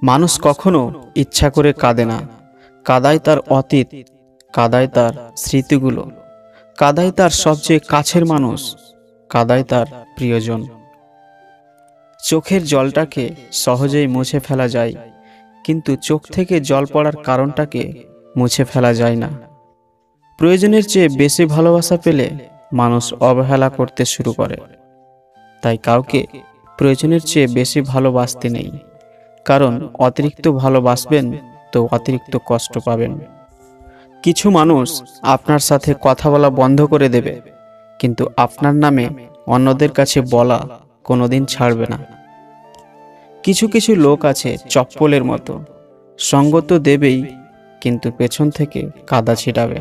মানুষ কখনো ইচ্ছা করে কাঁদে না। কাঁদায় তার অতীত, কাঁদায় তার স্মৃতিগুলো, কাঁদায় তার সবচেয়ে কাছের মানুষ, কাঁদায় তার প্রিয়জন। চোখের জলটাকে সহজেই মুছে ফেলা যায়, কিন্তু চোখ থেকে জল পড়ার কারণটাকে মুছে ফেলা যায় না। প্রয়োজনের চেয়ে বেশি ভালোবাসা পেলে মানুষ অবহেলা করতে শুরু করে। তাই কাউকে প্রয়োজনের চেয়ে বেশি ভালোবাসতে নেই, কারণ অতিরিক্ত ভালোবাসবেন তো অতিরিক্ত কষ্ট পাবেন। কিছু মানুষ আপনার সাথে কথা বলা বন্ধ করে দেবে, কিন্তু আপনার নামে অন্যদের কাছে বলা কোনোদিন ছাড়বে না। কিছু কিছু লোক আছে চপ্পলের মতো, সঙ্গ তো দেবেই, কিন্তু পেছন থেকে কাদা ছিটাবে।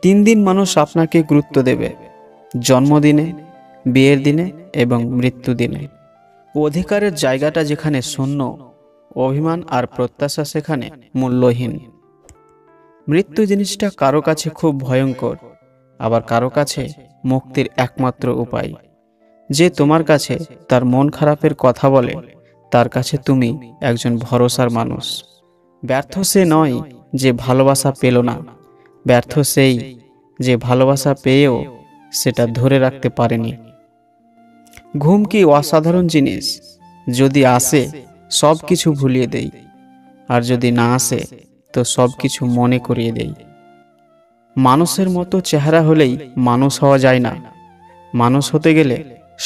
3 দিন মানুষ আপনাকে গুরুত্ব দেবে: জন্মদিনে, বিয়ের দিনে এবং মৃত্যু দিনে। অধিকারের জায়গাটা যেখানে শূন্য, অভিমান আর প্রত্যাশা সেখানে মূল্যহীন। মৃত্যু জিনিসটা কারো কাছে খুব ভয়ঙ্কর, আবার কারো কাছে মুক্তির একমাত্র উপায়। যে তোমার কাছে তার মন খারাপের কথা বলে, তার কাছে তুমি একজন ভরসার মানুষ। ব্যর্থ সে নয় যে ভালোবাসা পেল না, ব্যর্থ সেই যে ভালোবাসা পেয়েও সেটা ধরে রাখতে পারেনি। ঘুম কি অসাধারণ জিনিস? যদি আসে সব কিছু ভুলিয়ে দেই, আর যদি না আসে তো সব কিছু মনে করিয়ে দেই। মানুষের মতো চেহারা হলেই মানুষ হওয়া যায় না। মানুষ হতে গেলে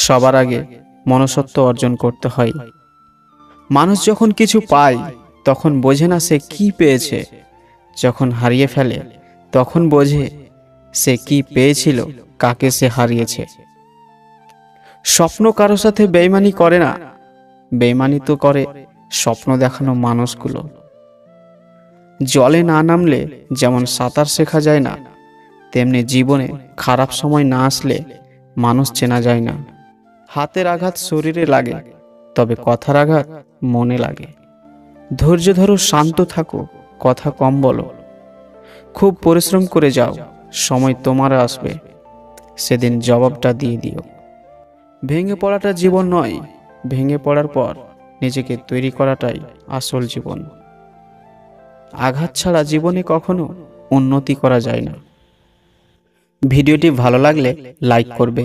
সবার আগে মনুষ্যত্ব অর্জন করতে হয়। মানুষ যখন কিছু পায় তখন বোঝে না সে কি পেয়েছে, যখন হারিয়ে ফেলে তখন বোঝে সে কি পেয়েছিল, কাকে সে হারিয়েছে। স্বপ্ন কারো সাথে বেইমানি করে না, বেইমানি তো করে স্বপ্ন দেখানো মানুষগুলো। জলে না নামলে যেমন সাঁতার শেখা যায় না, তেমনি জীবনে খারাপ সময় না আসলে মানুষ চেনা যায় না। হাতের আঘাত শরীরে লাগে, তবে কথার আঘাত মনে লাগে। ধৈর্য ধরো, শান্ত থাকো, কথা কম বলো। খুব পরিশ্রম করে যাও, সময় তোমার আসবে, সেদিন জবাবটা দিয়ে দিও। ভেঙে পড়াটা জীবন নয়, ভেঙে পড়ার পর নিজেকে তৈরি করাটাই আসল জীবন। আঘাত ছাড়া জীবনে কখনো উন্নতি করা যায় না। ভিডিওটি ভালো লাগলে লাইক করবে।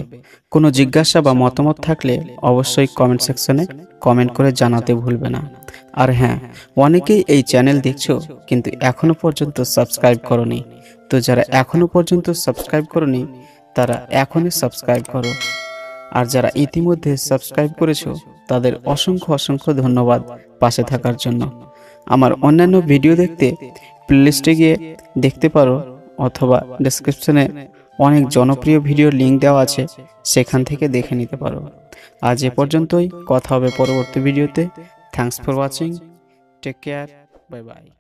কোনো জিজ্ঞাসা বা মতামত থাকলে অবশ্যই কমেন্ট সেকশনে কমেন্ট করে জানাতে ভুলবে না। আর হ্যাঁ, অনেকেই এই চ্যানেল দেখছো কিন্তু এখনো পর্যন্ত সাবস্ক্রাইব করোনি। তো যারা এখনো পর্যন্ত সাবস্ক্রাইব করোনি তারা এখনই সাবস্ক্রাইব করো। আর যারা ইতিমধ্যে সাবস্ক্রাইব করেছো তাদের অসংখ্য অসংখ্য ধন্যবাদ পাশে থাকার জন্য। আমার অন্যান্য ভিডিও দেখতে প্লেলিস্টে গিয়ে দেখতে পারো, অথবা ডেসক্রিপশনে অনেক জনপ্রিয় ভিডিওর লিঙ্ক দেওয়া আছে, সেখান থেকে দেখে নিতে পারো। আজ এ পর্যন্তই, কথা হবে পরবর্তী ভিডিওতে। Thanks for watching, take care, bye by.